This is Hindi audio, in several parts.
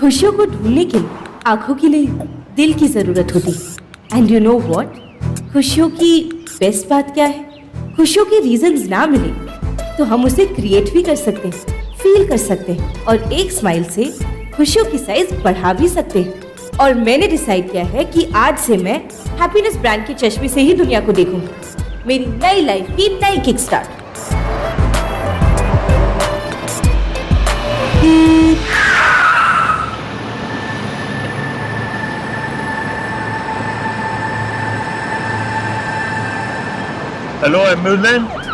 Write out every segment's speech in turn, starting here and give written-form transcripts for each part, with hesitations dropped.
खुशियों को ढूंढने के लिए आंखों के लिए दिल की जरूरत होती है। एंड यू नो व्हाट, खुशियों की बेस्ट बात क्या है? खुशियों के रीजंस ना मिले तो हम उसे क्रिएट भी कर सकते हैं, फील कर सकते हैं और एक स्माइल से खुशियों की साइज बढ़ा भी सकते हैं। और मैंने डिसाइड किया है कि आज से मैं हैप्पीनेस ब्रांड के चश्मे से ही दुनिया को देखूंगी। मेरी नई लाइफ की नई किक स्टार्ट। Hello ambulance.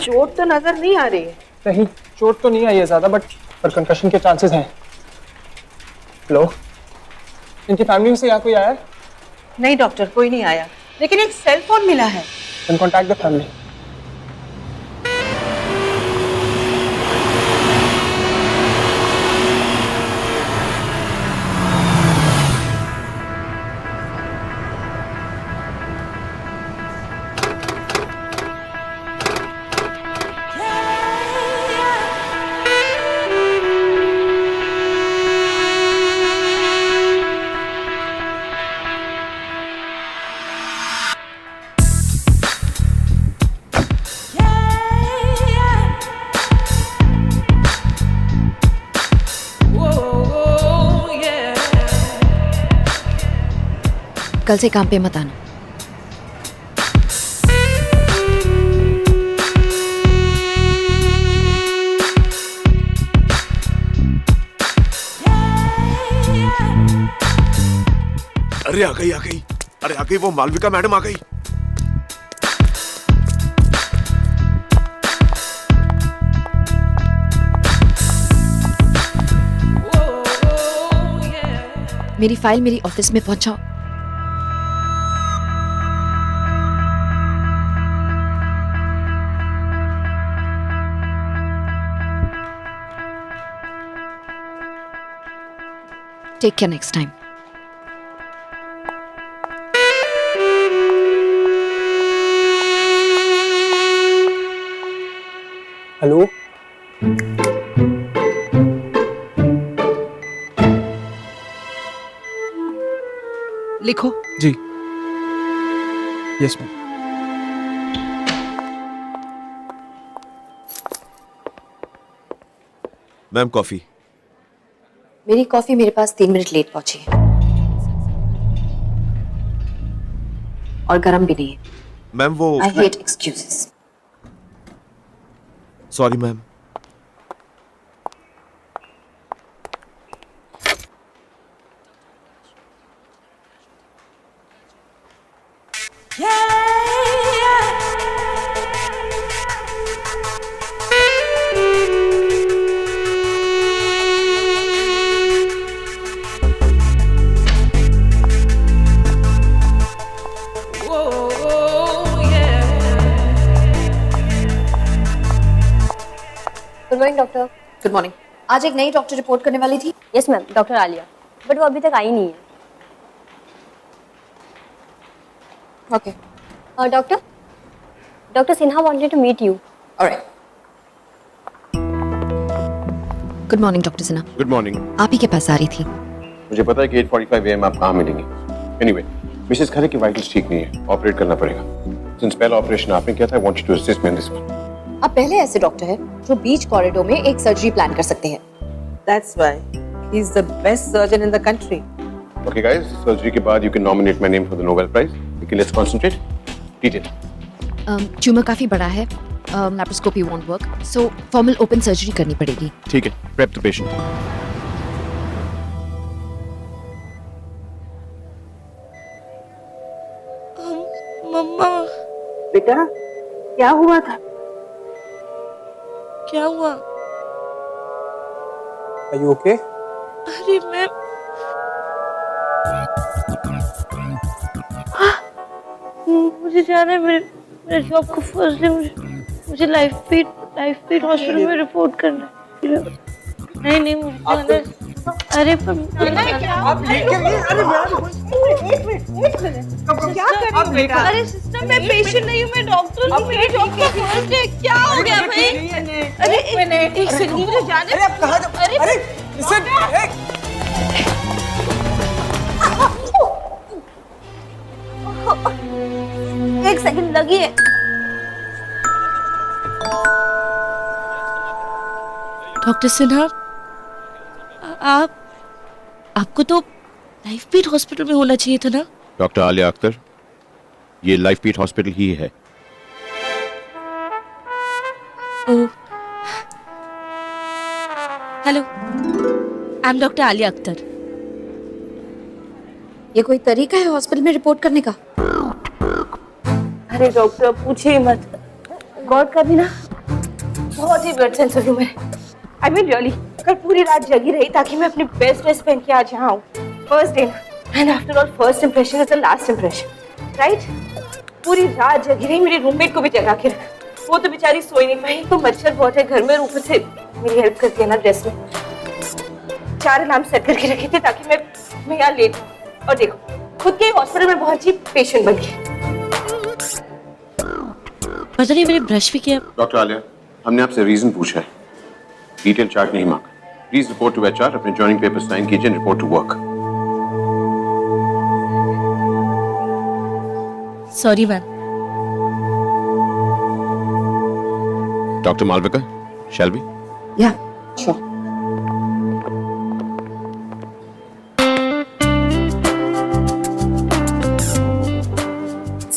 चोट तो नजर नहीं आ रही है। नहीं, चोट तो नहीं आई है ज्यादा, पर कंकशन के चांसेस हैं। हेलो, इनकी फैमिली में से यहाँ कोई आया है? नहीं डॉक्टर, कोई नहीं आया, लेकिन एक सेल फोन मिला है। Can contact the family. कल से काम पे मत आना। अरे आ गई, अरे आ गई, वो मालविका मैडम आ गई। मेरी फाइल मेरी ऑफिस में पहुंचाओ। Take care next time. Hello, लिखो। जी। Yes ma'am. Ma'am coffee. मेरी कॉफी मेरे पास 3 मिनट लेट पहुंची है और गर्म भी नहीं है। मैम वो I hate excuses. Sorry ma'am. Good morning doctor. Good morning. आज एक नई डॉक्टर रिपोर्ट करने वाली थी। Yes ma'am, doctor Alia, but वो अभी तक आई नहीं है। Okay. Doctor Sinha wanted to meet you. Alright. Good morning doctor Sinha. Good morning. आप ही के पास आ रही थी। मुझे पता है कि 8:45 AM आप कहाँ मिलेंगे। एनीवे, मिसेस खरे की वाइटल्स ठीक नहीं है, ऑपरेट करना पड़ेगा। सिंस पहला ऑपरेशन आपने किया था, I want you to assist me in this one. आप पहले ऐसे डॉक्टर हैं जो बीच कॉरिडोर में एक सर्जरी प्लान कर सकते हैं। That's why he is the best surgeon in the country. Okay guys, surgery के बाद you can nominate my name for the Nobel Prize. लेकिन let's concentrate. Detail. ट्यूमर काफी बड़ा है, laparoscopy won't work, so formal open surgery करनी पड़ेगी। ठीक है, प्रेप द पेशेंट। मम्मा। बेटा, क्या हुआ था? क्या हुआ? Are you okay? अरे मैं मुझे जाना है मेरे जॉब को फर्स्ट डे मुझे लाइफ फीड हॉस्पिटल में रिपोर्ट करना है। नहीं मुझे जाना है। अरे पर आप लेके नहीं, अरे यार एक मिनट क्या कर रही हो? अरे सिस्टर मैं पेशेंट नहीं हूँ, मैं डॉक्टर हूँ। मेरी जॉब का फर्स्ट डे क्या हो गया भाई? अरे एक मिनट एक सेकंड मुझे जाने। अरे आप कहाँ जा? अरे listen, एक सेकंड लगी है। डॉक्टर सिन्हा आपको तो लाइफ बीट हॉस्पिटल में होना चाहिए था ना। डॉक्टर आलिया अख्तर, ये लाइफ बीट हॉस्पिटल ही है। Hello, I am doctor Alia Akhtar. ये कोई तरीका है हॉस्पिटल में रिपोर्ट करने का? अरे डॉक्टर पूछिए मत, गॉड का भी ना बहुत ही ब्लड सेंसर हूँ मैं। आई मीन रियली, कल पूरी रात जगी रही ताकि मैं अपनी बेस्ट ड्रेस पहन के आज यहाँ आऊँ। First day and after all first impression is the last impression, right? पूरी रात जगी रही, मेरी रूममेट को भी जगा के रखा। वो तो बेचारी सोई नहीं पाई, तो मच्छर बहुत है घर में, ऊपर से मेरी हेल्प करती है ना ड्रेस में। 4 अलार्म सेट करके रखे थे ताकि मैं यहाँ लेट हूँ। और देखो खुद के हॉस्पिटल में बहुत ही पेशेंट बन गई। पता नहीं मैंने ब्रश भी किया। डॉक्टर आलिया, हमने आपसे रीजन पूछा है, डिटेल चार्ट नहीं मांगा। प्लीज रिपोर्ट टू एचआर, अपने जॉइनिंग पेपर साइन कीजिए, report to work. Sorry ma'am. Doctor Malvika, shall we? Yeah sure.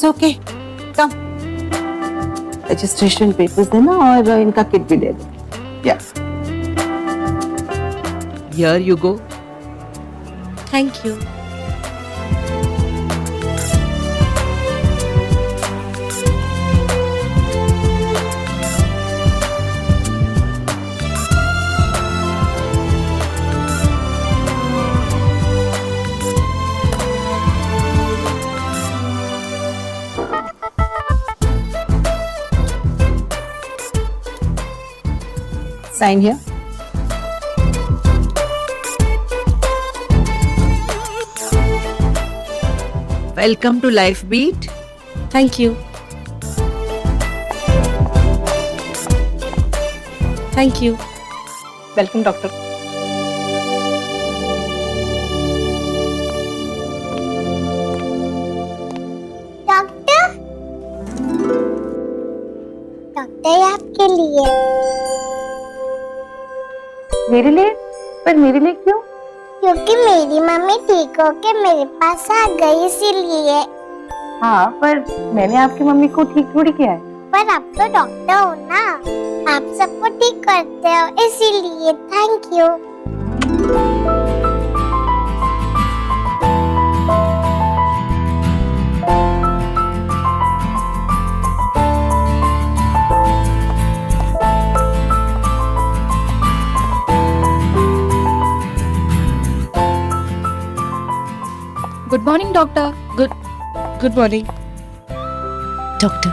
Okay come, registration papers देना और इनका किट भी दे दो। Yeah here you go. Thank you. Sign here. Welcome to Life Beat. Thank you. Thank you. Welcome doctor. Doctor ये आपके लिए। मेरे लिए? पर मेरे लिए क्यों? क्योंकि मेरी मम्मी ठीक होके मेरे पास आ गई इसीलिए। हाँ पर मैंने आपकी मम्मी को ठीक थोड़ी किया है। पर आप तो डॉक्टर हो ना, आप सबको ठीक करते हो इसीलिए। Thank you. Good morning doctor. Good morning doctor.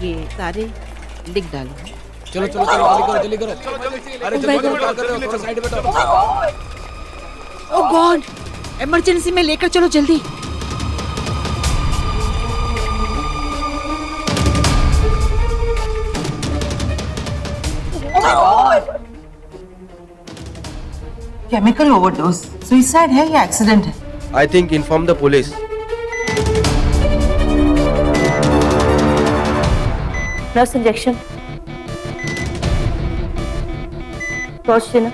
ये सारे लिख डालो। चलो चलो चलो जल्दी करो अरे जल्दी करो, क्या कर रहे हो? थोड़ा साइड में बैठो। ओह गॉड, इमरजेंसी में लेकर चलो जल्दी। केमिकल ओवरडोज, सुसाइड है या एक्सीडेंट है? I think inform the police. Nurse injection. Torch देना।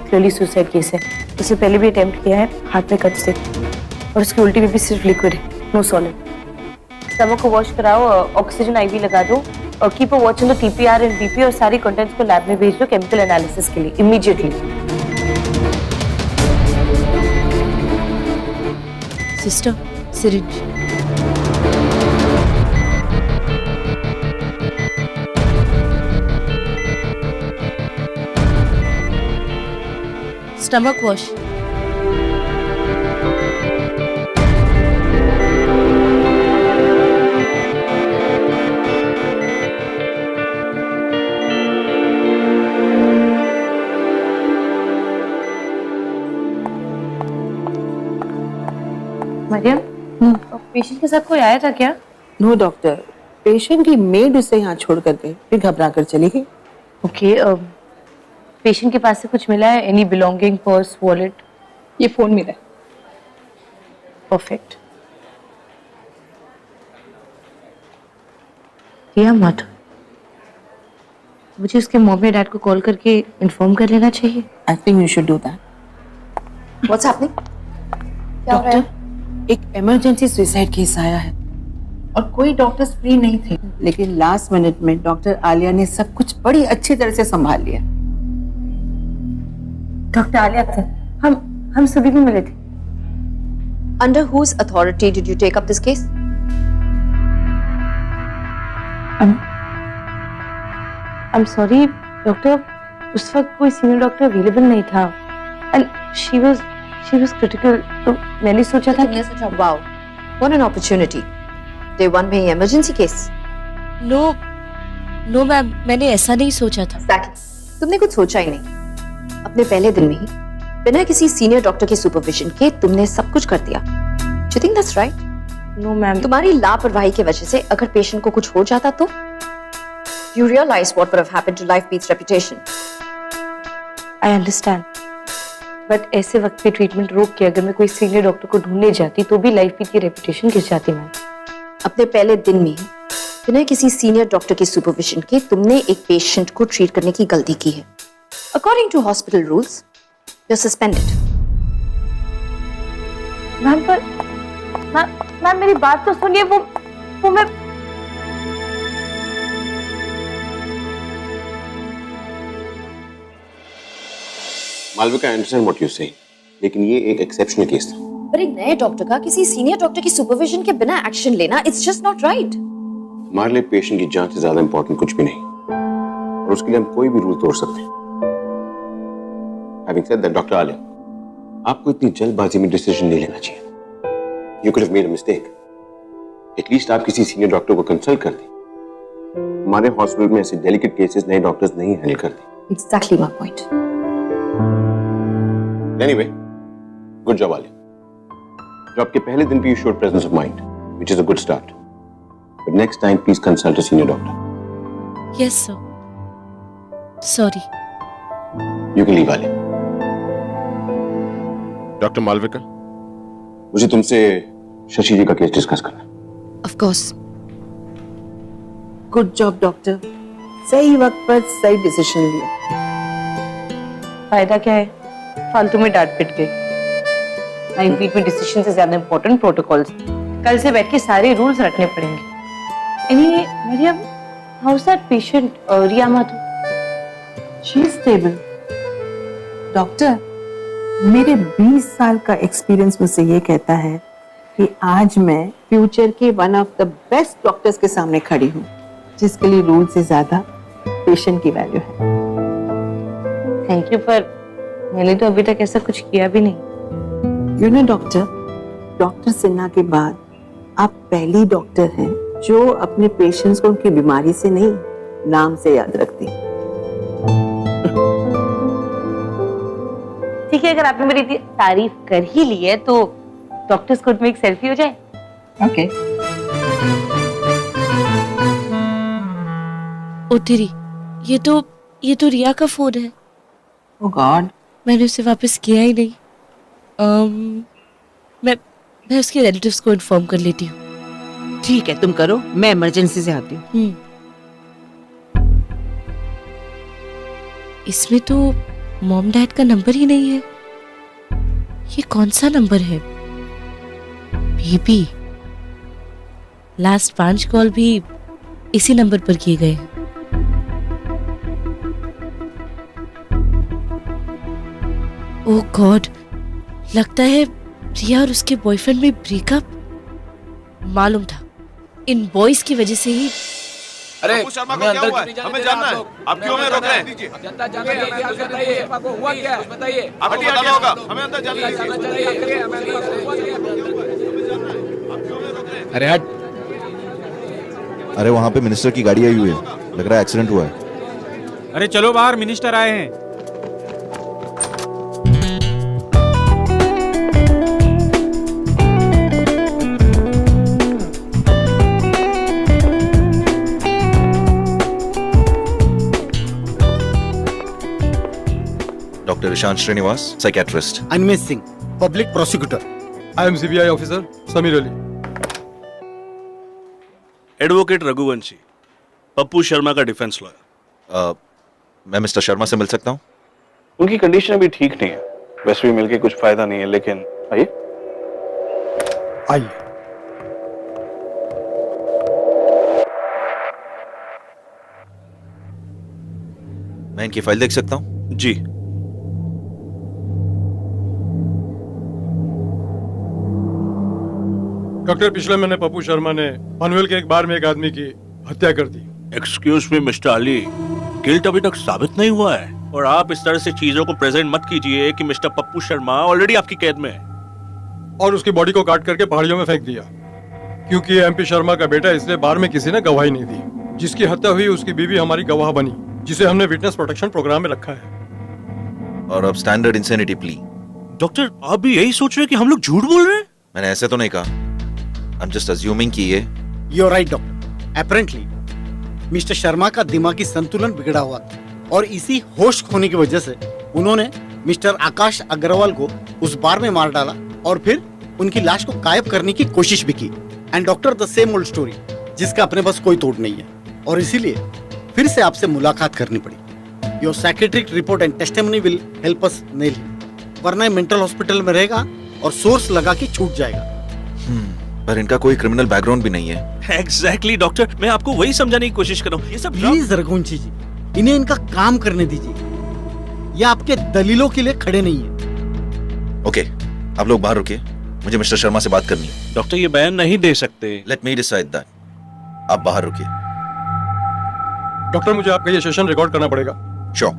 क्लियरली सुसाइड केस है। इससे पहले भी अटेम्प्ट किया है, हाथ में कट से, और उसकी उल्टी में भी सिर्फ लिक्विड है, नो सॉलिड। स्टमक को वॉश कराओ, ऑक्सीजन आईवी लगा दो, और keep a watch on the TPR and BP, और सारी कंटेंट्स को लैब में भेज दो केमिकल एनालिसिस के लिए immediately. Sister, syringe. Stomach wash. Mariam, patient के साथ कोई आया था क्या? नो डॉक्टर, पेशेंट की मेड उसे यहाँ छोड़ कर गई, फिर घबरा कर चली गई। ओके, पेशेंट के पास से कुछ मिला है? Any belonging, purse, wallet? ये फोन मिला है। परफेक्ट। रिया मत, मुझे उसके मॉम या डैड को कॉल करके इन्फॉर्म कर लेना चाहिए। आई think you should do that. What's happening? क्या हो रहा है? एक इमरजेंसी सुसाइड केस आया है और कोई डॉक्टर्स फ्री नहीं थे, लेकिन लास्ट मिनट में डॉक्टर आलिया ने सब कुछ बड़ी अच्छी तरह से संभाल लिया। डॉक्टर आलिया थे, हम सभी भी मिले थे। Under whose authority did you take up this case? I'm sorry, doctor, उस वक्त कोई सीनियर डॉक्टर अवेलेबल नहीं था एंड she was critical, तो मैंने सोचा था कि Wow, what an opportunity. Day 1 में emergency case. नो मैम, मैंने ऐसा नहीं सोचा था। Exactly. तुमने कुछ सोचा ही नहीं। अपने पहले दिन में ही बिना किसी सीनियर डॉक्टर के सुपरविजन के तुमने सब कुछ कर दिया। Do you think that's right? No ma'am, तुम्हारी लापरवाही की वजह से अगर पेशेंट को कुछ हो जाता तो you realize what would have happened to Lifebeat's reputation. I understand, but ऐसे वक्त पे ट्रीटमेंट रोक के अगर मैं कोई सीनियर डॉक्टर को ढूंढने जाती तो भी लाइफ की रेपुटेशन गिर जाती मैम। अपने पहले दिन में ही बिना किसी सीनियर डॉक्टर के सुपरविजन के तुमने एक पेशेंट को ट्रीट करने की गलती की है। According to hospital rules, you're suspended. Ma'am पर मैम मेरी बात तो सुनिए, वो मैं Malvika, I understand what you saying, लेकिन ये एक एक्सेप्शनल केस था। पर एक नए डॉक्टर का किसी सीनियर डॉक्टर की सुपरविजन के बिना एक्शन लेना, इट्स जस्ट नॉट राइट। हमारे लिए पेशेंट की जान से ज्यादा इंपॉर्टेंट कुछ भी नहीं, और उसके लिए हम कोई भी रूल तोड़ सकते हैं। Having said that, doctor Alia, आपको इतनी जल्दबाजी में डिसीजन नहीं लेना चाहिए। You could have made a mistake. At least आप किसी सीनियर डॉक्टर को कंसल्ट कर दें। हमारे हॉस्पिटल में ऐसे डेलिकेट केसेस नए डॉक्टर्स नहीं हैंडल करते। Exactly my point. Anyway, good job, Alia. Job के पहले दिन भी you showed presence of mind, which is a good start. But next time, please consult a senior doctor. Yes sir, sorry. You can leave, Alia. Doctor Malvika, मुझे तुमसे शशि जी का केस डिस्कस करना है। Of course. Good job doctor, सही वक्त पर सही डिसीजन लिया। फायदा क्या है, फालतू में डांट पिट गई। लाइफ बीट में डिसीजन से ज्यादा इंपॉर्टेंट प्रोटोकॉल्स। कल से बैठ के सारे रूल्स रटने पड़ेंगे। Anyway Mariam, how is that patient Riya Mathur? She is stable. Doctor, मेरे 20 साल का एक्सपीरियंस मुझसे ये कहता है कि आज मैं फ्यूचर के one of the best doctors के सामने खड़ी हूँ, जिसके लिए रूल से ज्यादा पेशेंट की वैल्यू है। थैंक यू, पर मैंने तो अभी तक ऐसा कुछ किया भी नहीं। यू नो डॉक्टर सिन्हा के बाद आप पहली डॉक्टर हैं जो अपने पेशेंट्स को उनकी बीमारी से नहीं, नाम से याद रखती। ठीक है, अगर आपने मेरी इतनी तारीफ कर ही ली है तो डॉक्टर्स कोर्ट में एक सेल्फी हो जाए। ओके। ओ तेरी, ये तो रिया का फोन है। ओह गॉड, मैंने उसे वापस किया ही नहीं। मैं उसके रिलेटिव्स को इन्फॉर्म कर लेती हूँ। ठीक है, तुम करो, मैं इमरजेंसी से आती हूँ। इसमें तो मॉम डैड का नंबर ही नहीं है। ये कौन सा नंबर है? बेबी, लास्ट 5 कॉल भी इसी नंबर पर किए गए हैं। ओह गॉड, लगता है प्रिया और उसके बॉयफ्रेंड में ब्रेकअप। मालूम था इन बॉयज की वजह से ही। अरे शर्मा को क्या हुआ है? हमें जानना है। आप क्यों हमें रोक रहे हैं? आपको बताना होगा। हमें अंदर जानना है। अरे हट। अरे वहां पे मिनिस्टर की गाड़ी आई हुई है, लग रहा है एक्सीडेंट हुआ है। अरे चलो बाहर, मिनिस्टर आए हैं। Doctor Ishaan Srinivas, psychiatrist. Anmesh Singh, public prosecutor. I am CBI officer Sameer Ali. Advocate Raghuvanshi, Pappu Sharma का डिफेंस लॉयर। मैं मिस्टर शर्मा से मिल सकता हूँ? उनकी कंडीशन अभी ठीक नहीं है, वैसे भी मिलके कुछ फायदा नहीं है, लेकिन आइए। आइए। मैं इनकी फाइल देख सकता हूँ? जी। डॉक्टर, पिछले महीने पप्पू शर्मा ने पनवेल के एक बार में एक आदमी की हत्या कर दी। Excuse me mister Ali, guilt अभी तक साबित नहीं हुआ है और आप इस तरह से चीजों को प्रेजेंट मत कीजिए कि मिस्टर पप्पू शर्मा ऑलरेडी आपकी कैद में है। और उसकी बॉडी को काट करके पहाड़ियों में फेंक दिया, क्योंकि एमपी शर्मा का बेटा, इसलिए बार में किसी ने गवाही नहीं दी। जिसकी हत्या हुई उसकी बीवी हमारी गवाह बनी, जिसे हमने विटनेस प्रोटेक्शन प्रोग्राम में रखा है। और अब स्टैंडर्ड इंसेनिटी प्ली। डॉक्टर, आप भी यही सोच रहे हैं कि हम लोग झूठ बोल रहे हैं? मैंने ऐसे तो नहीं कहा। I'm just assuming कि ये। You're right, doctor. Apparently, mister Sharma का दिमागी संतुलन बिगड़ा हुआ था और इसी होश खोने की वजह से उन्होंने मिस्टर आकाश अग्रवाल को उस बार में मार डाला और फिर उनकी लाश को गायब करने की कोशिश भी की। And doctor, the same old story, जिसका अपने पास कोई तोड़ नहीं है, और इसीलिए फिर से आपसे मुलाकात करनी पड़ी। Your psychiatric report and testimony will help us nail him, वरना ये मेंटल हॉस्पिटल में रहेगा और सोर्स लगा के छूट जाएगा। पर इनका कोई क्रिमिनल बैकग्राउंड भी नहीं है। एग्जैक्टली डॉक्टर, मैं आपको वही समझाने की कोशिश कर रहा हूँ। ये सब प्लीज रघुवंशी जी, इन्हें इनका काम करने दीजिए। ये आपके दलीलों के लिए खड़े नहीं है। ओके, आप लोग बाहर रुकिए, मुझे मिस्टर शर्मा से बात करनी है। डॉक्टर, ये बयान नहीं दे सकते। Let me decide that. आप बाहर रुकिए। डॉक्टर, मुझे आपका ये सेशन रिकॉर्ड करना पड़ेगा। श्योर।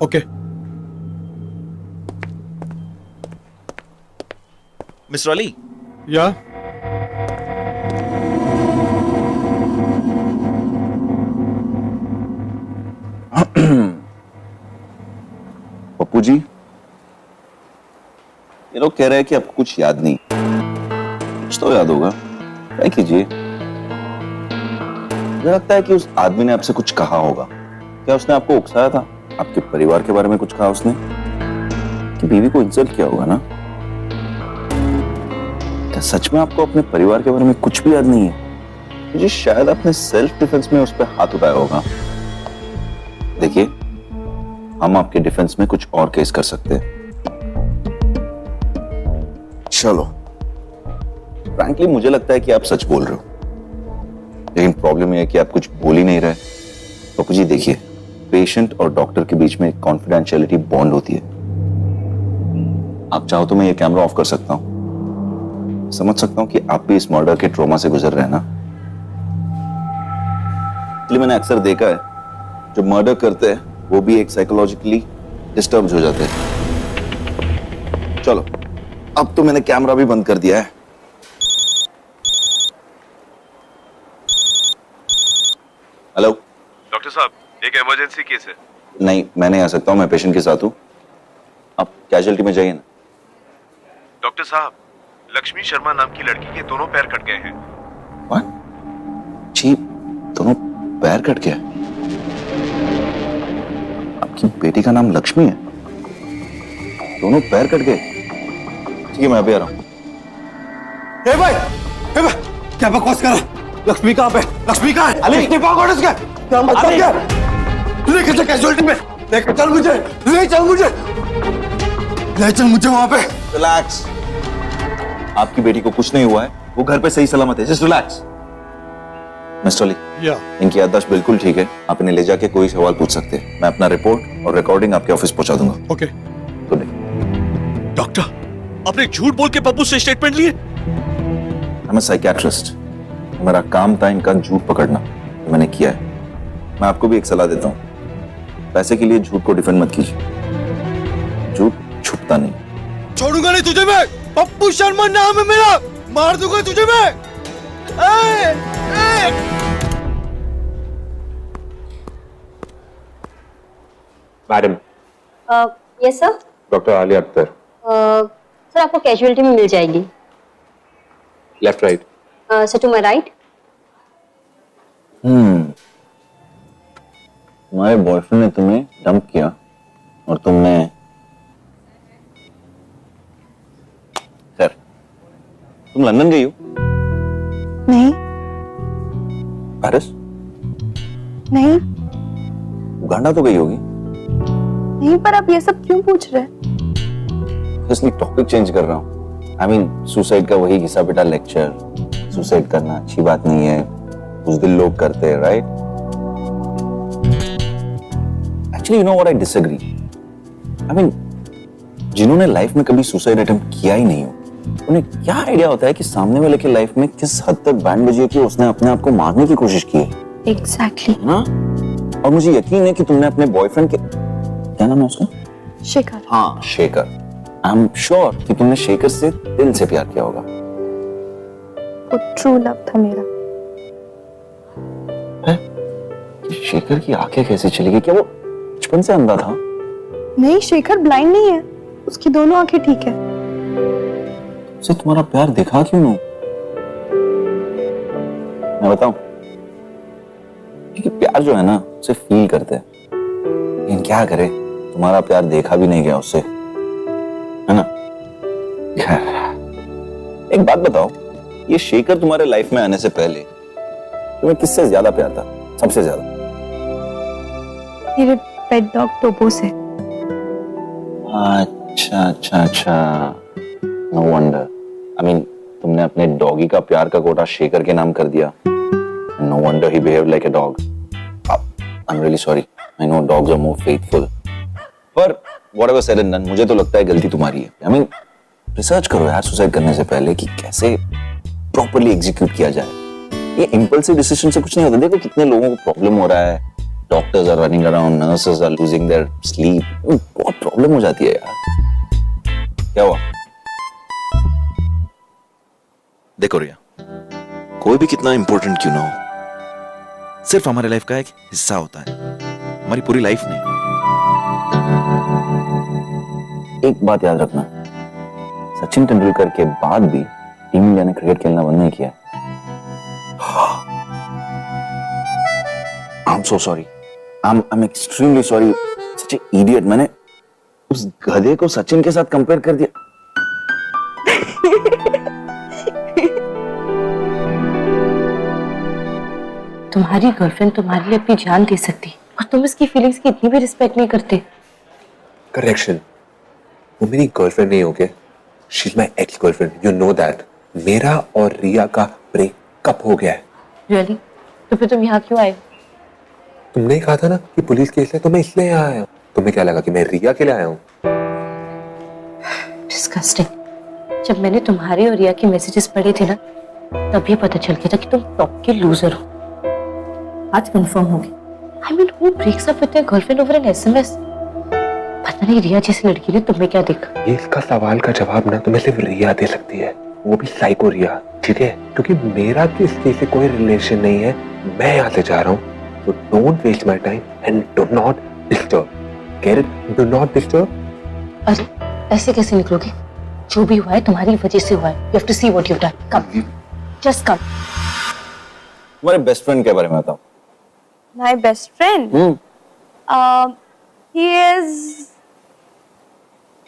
ओके। मिस्टर अली। या पप्पू जी, ये लोग कह रहे हैं कि आपको कुछ याद नहीं। कुछ तो याद होगा, क्या कीजिए। मुझे लगता है कि उस आदमी ने आपसे कुछ कहा होगा। क्या उसने आपको उकसाया था? आपके परिवार के बारे में कुछ कहा उसने? कि बीवी को इंसल्ट किया होगा ना? क्या सच में आपको अपने परिवार के बारे में कुछ भी याद नहीं है? मुझे शायद आपने सेल्फ डिफेंस में उस पर हाथ उठाया होगा। देखिए, हम आपके डिफेंस में कुछ और केस कर सकते हैं। चलो, फ्रैंकली मुझे लगता है कि आप सच बोल रहे हो, लेकिन प्रॉब्लम यह है कि आप कुछ बोल ही नहीं रहे। पप्पू जी देखिए, पेशेंट और डॉक्टर के बीच में एक कॉन्फिडेंशियलिटी बॉन्ड होती है। आप चाहो तो मैं ये कैमरा ऑफ कर सकता हूं। समझ सकता हूं कि आप भी इस मर्डर के ट्रॉमा से गुजर रहे हैं ना। इसलिए मैंने अक्सर देखा है, जो मर्डर करते हैं वो भी एक साइकोलॉजिकली डिस्टर्ब हो जाते हैं। चलो, अब तो मैंने कैमरा भी बंद कर दिया है। हेलो डॉक्टर साहब, एक इमरजेंसी केस है। नहीं, मैं नहीं आ सकता हूं, मैं पेशेंट के साथ हूं। आप कैजुअलिटी में जाइए ना। डॉक्टर साहब, लक्ष्मी शर्मा नाम की लड़की के दोनों पैर कट गए हैं। What? जी, दोनों पैर कट गया? आपकी बेटी का नाम लक्ष्मी है? दोनों पैर कट गए? ठीक है, मैं अभी आ रहा हूं। हे भाई, क्या बकवास कर रहा है? लक्ष्मी कहाँ पे? लक्ष्मी कहाँ है? अली, क्या मतलब क्या? लेकर चल कैजुअलिटी में, लेकर चल मुझे, ले चल मुझे, ले चल मुझे वहां पे। रिलैक्स, आपकी बेटी को कुछ नहीं हुआ है, वो घर पे सही सलामत है। Just relax. मिस्टर ली, या इनकी याददाश्त बिल्कुल ठीक है। आप इन्हें ले जाके कोई सवाल पूछ सकते हैं। मैं अपना रिपोर्ट और रिकॉर्डिंग आपके ऑफिस पहुंचा दूंगा। ओके। Good day. डॉक्टर, आपने झूठ बोल के पप्पू से स्टेटमेंट लिए? I am a psychiatrist. मेरा काम था इनका झूठ पकड़ना, तो मैंने किया है। मैं आपको भी एक सलाह देता हूँ, पैसे के लिए झूठ को डिफेंड मत कीजिए। झूठ छुपता नहीं। छोड़ूंगा नहीं तुझे मैं। पप्पू शर्मा नाम है मेरा, मार दूंगा तुझे मैं। Madam, yes sir. Doctor Alia Akhtar, sir आपको कैजुअलिटी में मिल जाएगी। Left right. Sir to my right. तुम्हारे बॉयफ्रेंड ने तुम्हें डंप किया और तुमने खैर, तुम लंदन गई हो? नहीं पेरिस? नहीं उगांडा तो गई होगी। नहीं, पर आप ये सब क्यों पूछ रहे हैं? इसलिए टॉपिक चेंज कर रहा हूँ। आई मीन सुसाइड का वही घिसा पिटा लेक्चर। सुसाइड करना अच्छी बात नहीं है, उस दिन लोग करते हैं, right? Actually you know what I disagree. I mean जिन्होंने लाइफ में कभी सुसाइड अटेम्प्ट किया ही नहीं हो, उन्हें क्या आइडिया होता है कि सामने वाले की लाइफ में किस हद तक बैंड बजी है कि उसने अपने आप को मारने की कोशिश की है। एग्जैक्टली। ना? और मुझे यकीन है कि तुमने अपने बॉयफ्रेंड के, क्या नाम है उसका? शेखर। हाँ, शेखर। आई एम श्योर कि तुमने शेखर से दिल से प्यार किया होगा। वो ट्रू लव था मेरा। शेखर की आंखें कैसे चली गई? क्या वो बचपन से अंधा था? नहीं, शेखर ब्लाइंड नहीं है, उसकी दोनों आंखें ठीक है। उसे तुम्हारा प्यार दिखा क्यों नहीं? मैं बताऊं, क्योंकि प्यार जो है ना, उसे फील करते हैं। लेकिन क्या करे, तुम्हारा प्यार देखा भी नहीं गया उससे, है ना? एक बात बताओ, ये शेखर तुम्हारे लाइफ में आने से पहले तुम्हें किससे ज्यादा प्यार था? सबसे ज्यादा? मेरे पेट डॉग टोपो से। अच्छा अच्छा अच्छा, नो वंडर। आई मीन तुमने अपने डॉगी का प्यार का कोटा शेखर के नाम कर दिया। No wonder he behaved like a dog. I am really sorry, I know dogs are more faithful, पर व्हाटएवर सेड एंड डन, मुझे तो लगता है गलती तुम्हारी है। आई मीन रिसर्च करो यार सुसाइड करने से पहले कि कैसे प्रॉपर्ली एग्जीक्यूट किया जाए। ये इंपल्सिव डिसीजन से कुछ नहीं होता। देखो कितने लोगों को प्रॉब्लम हो रहा है, doctors are running around, nurses are losing their sleep, बहुत प्रॉब्लम हो जाती है यार। क्या हुआ? देखो रिया, कोई भी कितना इंपॉर्टेंट क्यों ना हो, सिर्फ हमारे लाइफ का एक हिस्सा होता है, हमारी पूरी लाइफ नहीं। एक बात याद रखना, सचिन तेंदुलकर के बाद भी टीम इंडिया ने क्रिकेट खेलना बंद नहीं किया। I'm so sorry. I'm extremely sorry. Such an idiot. मैंने उस गधे को सचिन के साथ कंपेयर कर दिया। तुम्हारी गर्लफ्रेंड तुम्हारे लिए अपनी जान दे सकती और तुम इसकी फीलिंग्स की इतनी भी रिस्पेक्ट नहीं करते। करेक्शन, वो मेरी गर्लफ्रेंड नहीं हो गया, she is my ex girlfriend, you know that. मेरा और रिया का ब्रेकअप हो गया है। रियली? तो फिर तुम यहाँ क्यों आए? तुमने कहा था ना कि पुलिस केस है, तो मैं इसलिए यहाँ आया हूँ। तुम्हें क्या लगा कि मैं रिया के लिए आया हूँ? डिस्गस्टिंग। जब मैंने तुम्हारे और रिया के मैसेजेस पढ़े थे ना, तब ये पता चल गया था कि तुम टॉप के लूजर हो। आज कंफर्म हो गया। I mean who breaks up with their girlfriend over an SMS? पता नहीं रिया जैसी लड़की ने तुम्हें क्या देखा। ये इसका सवाल का जवाब ना तुम्हें सिर्फ रिया दे सकती है, वो भी साइको रिया, ठीक है? क्योंकि मेरा किस केस से कोई रिलेशन नहीं है, मैं यहाँ से जा रहा हूँ। So don't waste my time and do not disturb. Get it? Do not disturb. अरे ऐसे कैसे निकलोगे? जो भी हुआ है तुम्हारी वजह से हुआ है। You have to see what you've done. Come, just come. तुम्हारे बेस्ट फ्रेंड के बारे में बताओ। My best friend. He is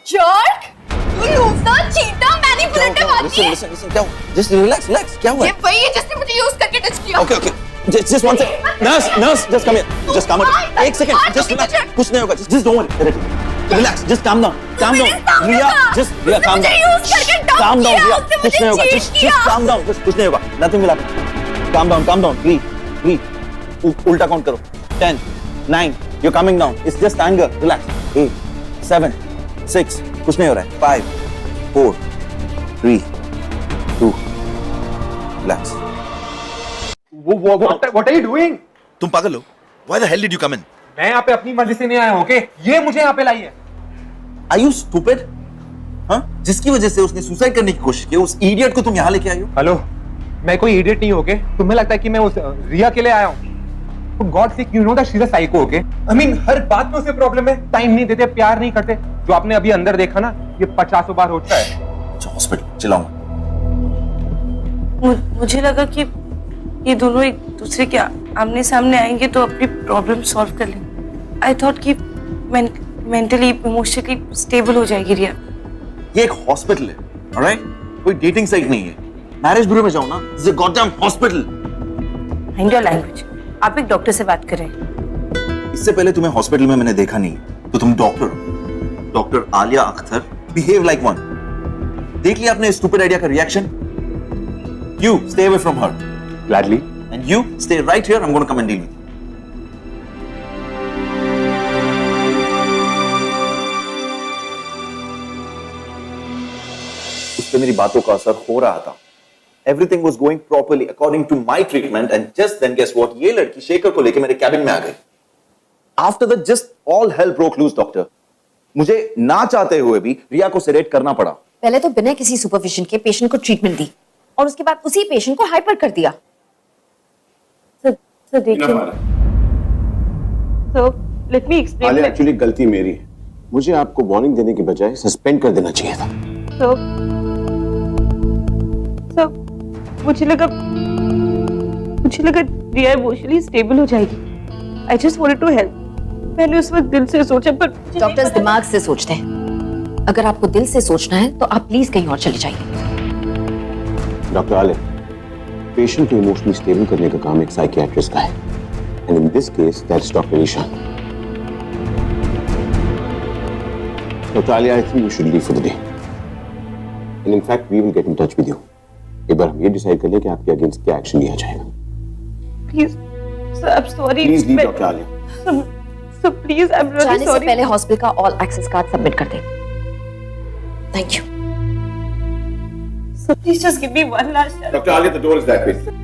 jerk. loser, cheater, manipulative आदमी है। Listen, क्या हुआ? Just relax, क्या हुआ? ये वही है जिसने मुझे यूज करके टच किया। Okay. Just one second. Nurse, just come here. Just calm down. एक second. Just relax. कुछ नहीं होगा. Just don't worry. Relax. Just calm down. Riya, Riya, calm down. Calm down, Riya. कुछ नहीं होगा. Just calm down. Just कुछ नहीं होगा. Nothing will happen. Calm down, please. 3 उल्टा काउंट करो 10 9 you're coming down it's just anger relax 8 7 6 कुछ नहीं हो रहा है 5 4 3 2 relax What are you doing? तुम पागल हो why the hell did you come in मैं यहाँ पे अपनी मर्जी से नहीं आया हूँ, ओके? ये मुझे यहाँ पे लाई है। are you stupid हाँ जिसकी वजह से उसने सुसाइड करने की कोशिश की उस इडियट को तुम यहाँ लेके आई हो हेलो, मैं कोई इडियट नहीं हूँ, ओके? तुम्हें लगता है कि मैं उस रिया के लिए आया हूँ? For God's sake, you know that she's a psycho, okay? I mean, हर बात में उसे प्रॉब्लम है, टाइम नहीं देते, प्यार नहीं करते। जो आपने अभी अंदर देखा ना, ये 50 बार हो चुका है। हॉस्पिटल चिल्लाऊंगा मुझे लगा कि ये दोनों एक दूसरे के आमने सामने आएंगे तो अपनी प्रॉब्लम सॉल्व कर लेंगे। आई थॉट कि मेंटली इमोशनली स्टेबल हो जाएगी रिया। ये एक हॉस्पिटल है ऑलराइट कोई डेटिंग साइट नहीं है मैरिज ब्यूरो में जाओ ना this is a goddamn hospital mind your language. आप एक डॉक्टर से बात करें। इससे पहले तुम्हें हॉस्पिटल में मैंने देखा नहीं तो तुम डॉक्टर हो doctor Alia Akhtar behave like one देख लिया आपने स्टूपिड आइडिया का reaction you stay away from her gladly and you stay right here I am gonna come and deal with उस पे मेरी बातों का असर हो रहा था Everything was going properly according to my treatment and just then guess what? ये लड़की शेखर को लेके मेरे कैबिन में आ गई। After that just all hell broke loose, doctor. मुझे ना चाहते हुए भी रिया को सेडेट करना पड़ा। पहले तो बिना किसी सुपरविजन के पेशेंट को ट्रीटमेंट दी और उसके बाद उसी पेशेंट को हाइपर कर दिया। सर देखिए। So let me explain. Alia actually गलती मेरी है मुझे आपको वार्निंग देने की बजाय सस्पेंड कर देना चाहिए था। So मुझे लगा रिया इमोशनली स्टेबल हो जाएगी। I just wanted to help. मैंने उस वक्त दिल से सोचा पर डॉक्टर्स दिमाग से सोचते हैं। अगर आपको दिल से सोचना है तो आप प्लीज कहीं और चले जाइए। डॉक्टर आलिया पेशेंट को इमोशनली स्टेबल करने का काम एक साइकियाट्रिस्ट का है and in this case that's doctor Ishaan. Doctor Alia I think you should leave for the day and in fact we will get in touch with you. एक बार हम ये डिसाइड कर लें कि आपके अगेंस्ट क्या एक्शन लिया जाएगा। Please sir I am sorry. Please leave doctor Alia. Sir please I am really जाने से सॉरी। पहले हॉस्पिटल का ऑल एक्सेस कार्ड सबमिट कर दें। Thank you. Sir please just give me one last chance. Doctor Alia the door is that way.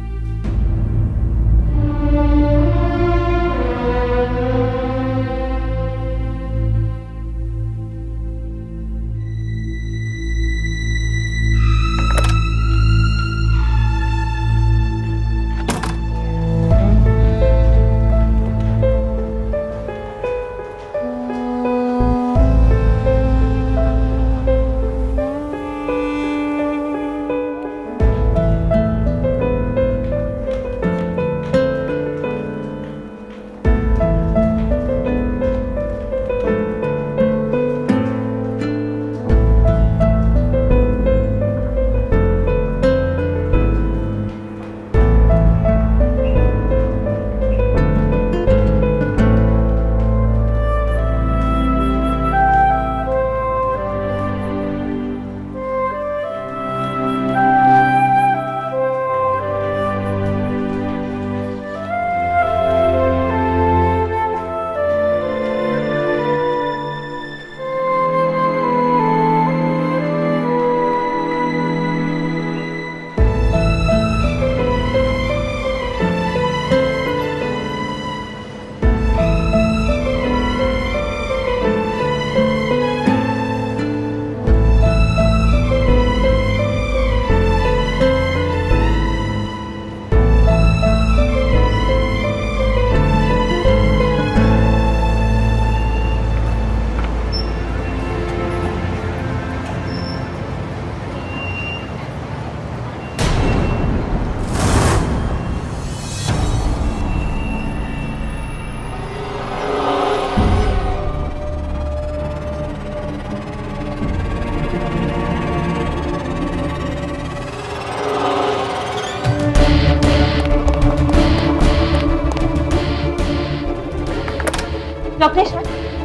Doctor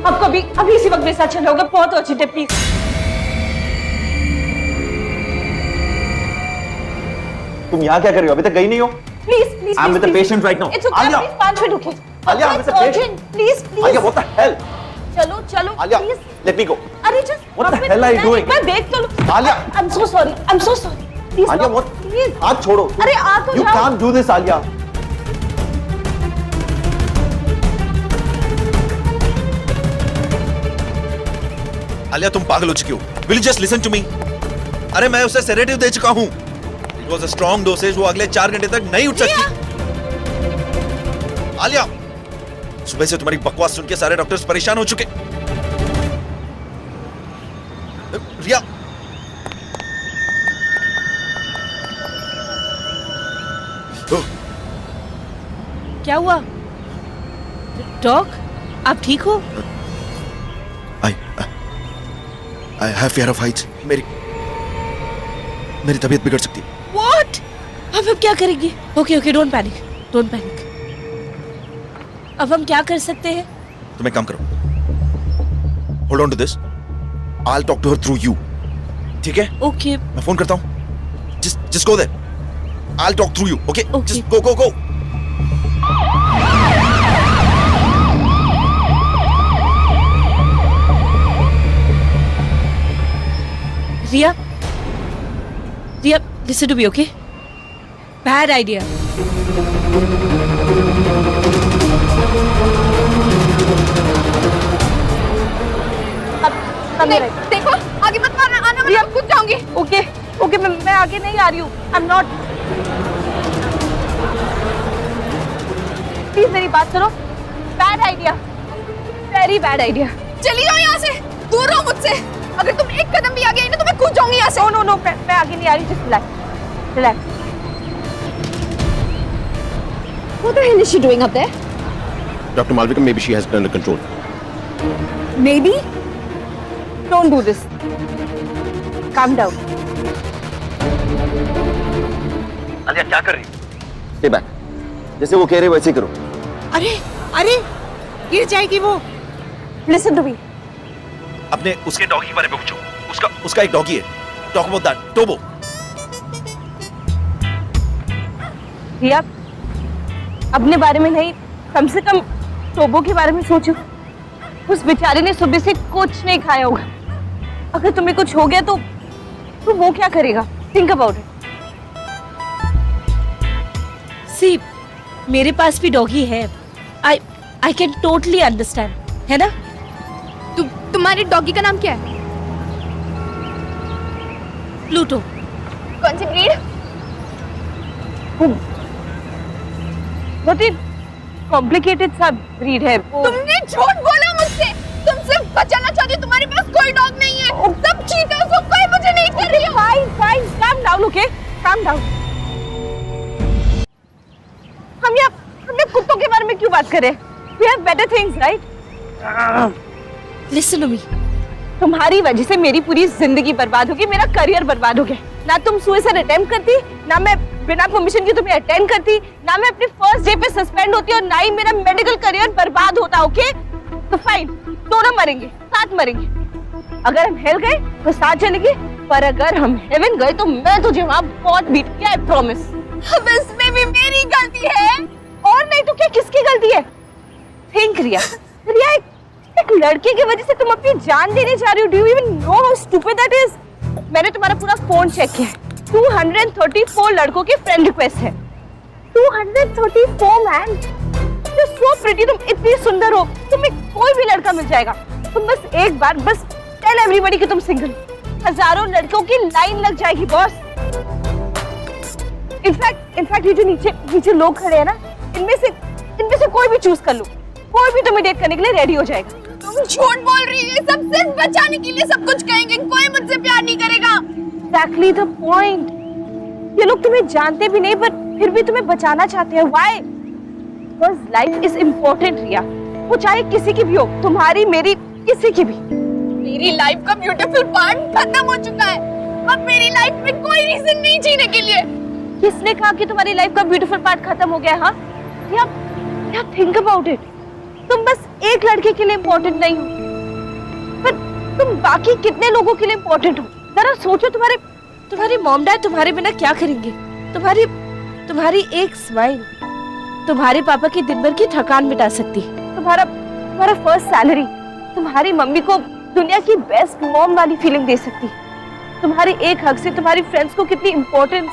आपको अभी इसी वक्त मेरे साथ चलना होगा, बहुत अर्जेंट है, प्लीज। तुम यहाँ क्या कर रही हो? अभी तक गई नहीं हो? Please, please, I'm with the please. patient right now. It's okay, Alia. please 5 minute रुकिए. Alia, I'm with the patient. Urgent, please, please. Alia, what the hell? चलो, चलो, Alia, please. let me go. अरे just. What the hell are you doing? मैं देख तो लूँ. Alia. I'm so sorry. I'm so sorry. Please. Alia, no, what? Please. हाथ छोड़ो. अरे आ तो You जाओ. can't do this, Alia. Alia तुम पागल हो चुकी हो. Will you just listen to me? अरे मैं उसे सेडेटिव दे चुका हूँ. It was a strong dosage. वो अगले 4 घंटे तक नहीं उठ सकती. आलिया, सुबह से तुम्हारी बकवास सुन के सारे डॉक्टर्स परेशान हो चुके. रिया, क्या हुआ डॉग? आप ठीक हो? I have fear of heights. मेरी तबीयत बिगड़ सकती है. What? अब हम क्या करेंगे? Okay okay, don't panic, don't panic. अब हम क्या कर सकते हैं? तुम एक काम करो. Hold on to this. I'll talk to her through you. ठीक है? ओके मैं फोन करता हूँ. Just go there. I'll talk through you. Okay? Okay. Just go. Ria, listen to me, okay? Bad idea. देखो आगे मत मारना. आना मैं खुद जाऊंगी. ओके ओके, मैं आगे नहीं आ रही हूँ. I am not. प्लीज मेरी बात सुनो. Bad idea, very bad idea. चली जाओ यहाँ से, दूर रहो मुझसे. अगर तुम एक कदम भी आगे आई ना तो मैं कूद जाऊंगी यहाँ से. नो मैं आगे नहीं आ रही. Just relax. What the hell is she doing up there? Dr. Malvika, maybe she has it under control. Maybe? Don't do this. Calm down. Alia क्या कर रही? Stay back. जैसे वो कह रहे वैसे ही करो. अरे गिर जाएगी वो. Listen to me. अपने उसके डॉगी के बारे में पूछो. उसका एक डॉगी है. Talk about that. टोबो. रिया, अपने बारे में नहीं, कम से कम टोबो के बारे में सोचो. उस बेचारे ने सुबह से कुछ नहीं खाया होगा. अगर तुम्हें कुछ हो गया तो वो क्या करेगा? Think about it. See, मेरे पास भी डॉगी है. I can totally understand, है ना? तुम्हारे डॉगी का नाम क्या है? प्लूटो. कौन सी ब्रीड? बहुत ही कॉम्प्लिकेटेड सा ब्रीड है. तुमने झूठ बोला मुझसे. तुम सिर्फ बचाना चाहती हो. तुम्हारे पास कोई डॉग नहीं है. सब चीटर्स हो. कोई मुझे नहीं कर रही है. Fine, calm down. Okay, calm down. हम कुत्तों के बारे में क्यों बात कर रहे हैं? We have better things, right? Listen to me. तुम्हारी वजह से मेरी पूरी जिंदगी बर्बाद होगी. मेरा करियर बर्बाद हो गया. ना तुम सुसाइड अटेम्प्ट करती, ना मैं बिना परमिशन के तुम्हें अटेंड करती, ना मैं अपने फर्स्ट डे पे सस्पेंड होती और ना ही मेरा मेडिकल करियर बर्बाद होता. ओके तो फाइन, दोनों मरेंगे, साथ मरेंगे. अगर हम हेल गए तो साथ चलेंगे, पर अगर हम हेवन गए तो मैं तुझे वहां बहुत बीट के, आई प्रॉमिस. अब इसमें भी मेरी गलती है. और नहीं तो क्या, किसकी गलती है? थिंक रिया, एक लड़के की वजह से तुम अपनी जान देने जा रही हो. Do you even know how stupid that is? मैंने तुम्हारा पूरा फोन चेक किया है. 234 लड़कों की फ्रेंड रिक्वेस्ट है. 234 मैन. You're so pretty. तुम इतनी सुंदर हो, तुम्हें कोई भी लड़का मिल जाएगा. तुम बस एक बार टेल एवरीबॉडी कि तुम सिंगल. हजारों लड़कों की लाइन लग जाएगी बॉस. इनफैक्ट ये जो नीचे लोग खड़े हैं ना, इनमें से कोई भी चूज कर लो. कोई भी तुम्हें डेट करने के लिए रेडी हो जाएगा. तुम झूठ बोल रही है. सब सिर्फ बचाने के लिए सब कुछ कहेंगे. कोई मुझसे प्यार नहीं करेगा. Exactly the point. ये लोग तुम्हें जानते भी नहीं, पर फिर भी तुम्हें बचाना चाहते हैं. Why? Because life is important, रिया. वो चाहे किसी की भी हो, तुम्हारी, मेरी, किसी की भी. मेरी लाइफ का ब्यूटीफुल पार्ट खत्म हो चुका है. अब मेरी लाइफ में कोई रीजन नहीं जीने के लिए. किसने कहा कि तुम्हारी लाइफ का ब्यूटीफुल पार्ट खत्म हो गया? हाँ, या थिंक अबाउट इट. तुम बस एक लड़के के लिए इम्पोर्टेंट नहीं हो, पर तुम बाकी कितने लोगों के लिए इम्पोर्टेंट हो. जरा सोचो, तुम्हारे मॉम डैड तुम्हारे बिना क्या करेंगे? तुम्हारी एक स्माइल तुम्हारे पापा की दिन भर की थकान मिटा सकती है। तुम्हारा फर्स्ट सैलरी तुम्हारी मम्मी को दुनिया की बेस्ट मॉम वाली फीलिंग दे सकती है। तुम्हारे एक हक से तुम्हारी फ्रेंड्स को कितनी इंपॉर्टेंस,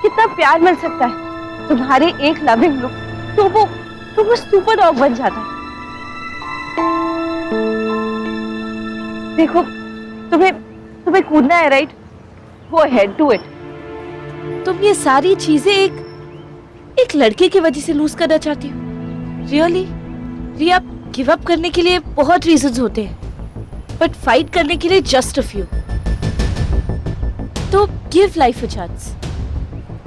कितना प्यार मिल सकता है। तुम्हारे एक लविंग लुक तो वो सुपर डॉग बन जाता है। देखो, तुम्हें कूदना है, right? Go ahead, do it. तुम ये सारी चीजें एक लड़के की वजह से लूज करना चाहती हो? रियली? रिया, गिव अप करने के लिए बहुत रीजंस होते हैं, बट फाइट करने के लिए जस्ट अ फ्यू। तो give life a chance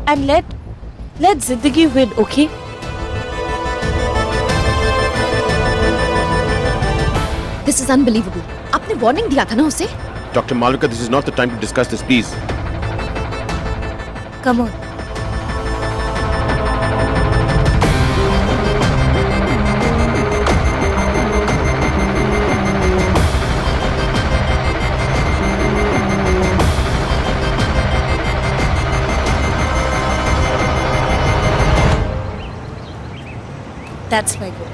and let जिंदगी win, okay? This is unbelievable. आपने वार्निंग दिया था ना उसे? Doctor Malvika, this is not the time to discuss this, please. Come on. That's my goal.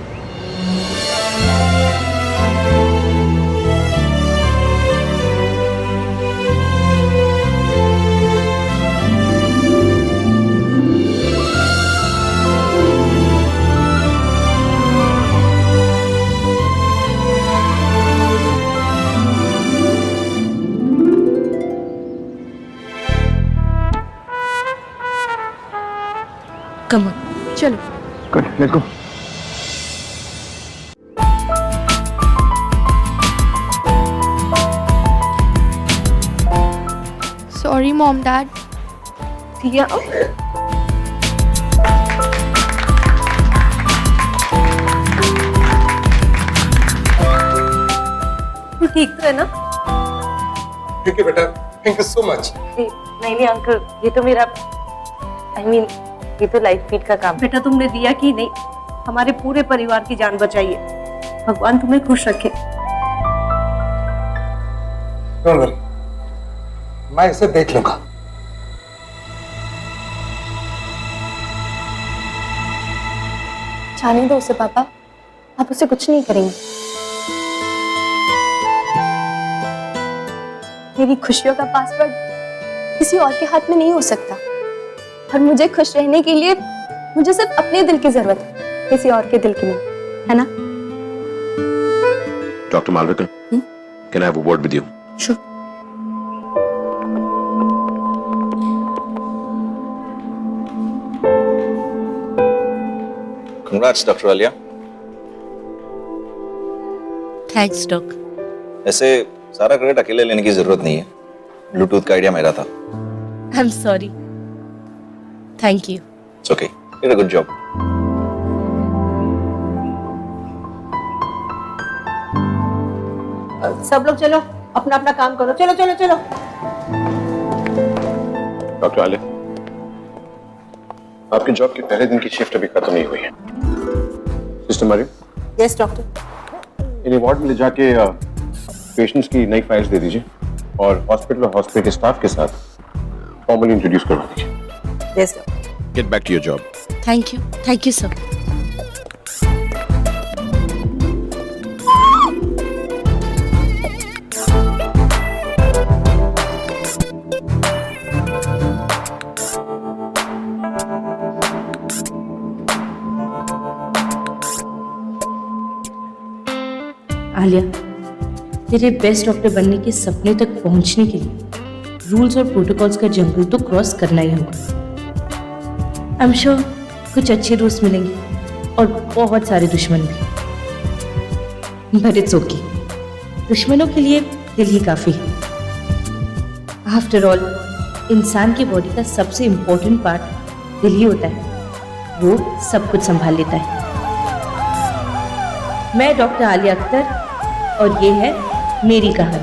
Come on, चलो। Good, let's go. Sorry, Mom, Dad. रिया, ठीक तो है ना? ठीक है बेटा, थैंक यू सो मच। नहीं अंकल, ये तो मेरा ये तो लाइफ फीड का काम। बेटा, तुमने रिया की नहीं, हमारे पूरे परिवार की जान बचाई है। भगवान तुम्हें खुश रखे। डोंट वरी, मैं इसे देख लूंगा। जाने दो उसे पापा, आप उसे कुछ नहीं करेंगे। मेरी खुशियों का पासवर्ड किसी और के हाथ में नहीं हो सकता, और मुझे खुश रहने के लिए मुझे सिर्फ अपने दिल की जरूरत है, किसी और के दिल की नहीं, है ना? Doctor Malvika, can I have a word with you? Sure. Congrats, Dr. Alia. Thanks doc. ऐसे सारा क्रेडिट अकेले लेने की जरूरत नहीं है, ब्लूटूथ का आइडिया मेरा था। I am sorry. Thank you. It's okay. You did a good job. सब लोग चलो, अपना अपना काम करो। चलो चलो चलो। डॉक्टर आलिया, आपकी जॉब के पहले दिन की शिफ्ट अभी खत्म नहीं हुई है। Sister Mariam, yes doctor. इन्हें वार्ड में ले जाके पेशेंट्स की नई फाइल्स दे दीजिए और हॉस्पिटल और हॉस्पिटल के स्टाफ के साथ फॉर्मली इंट्रोड्यूस करवा दीजिए। Yes doctor. Get back to your job. Thank you sir. Alia, तेरे बेस्ट डॉक्टर बनने के सपने तक पहुंचने के लिए रूल्स और प्रोटोकॉल्स का जंगल तो क्रॉस करना ही होगा। आई एम श्योर कुछ अच्छे दोस्त मिलेंगे और बहुत सारे दुश्मन भी, बट इट्स ओके। दुश्मनों के लिए दिल ही काफी है। आफ्टर ऑल, इंसान की बॉडी का सबसे इम्पोर्टेंट पार्ट दिल ही होता है, वो सब कुछ संभाल लेता है। मैं डॉक्टर आलिया अख्तर और ये है मेरी कहानी।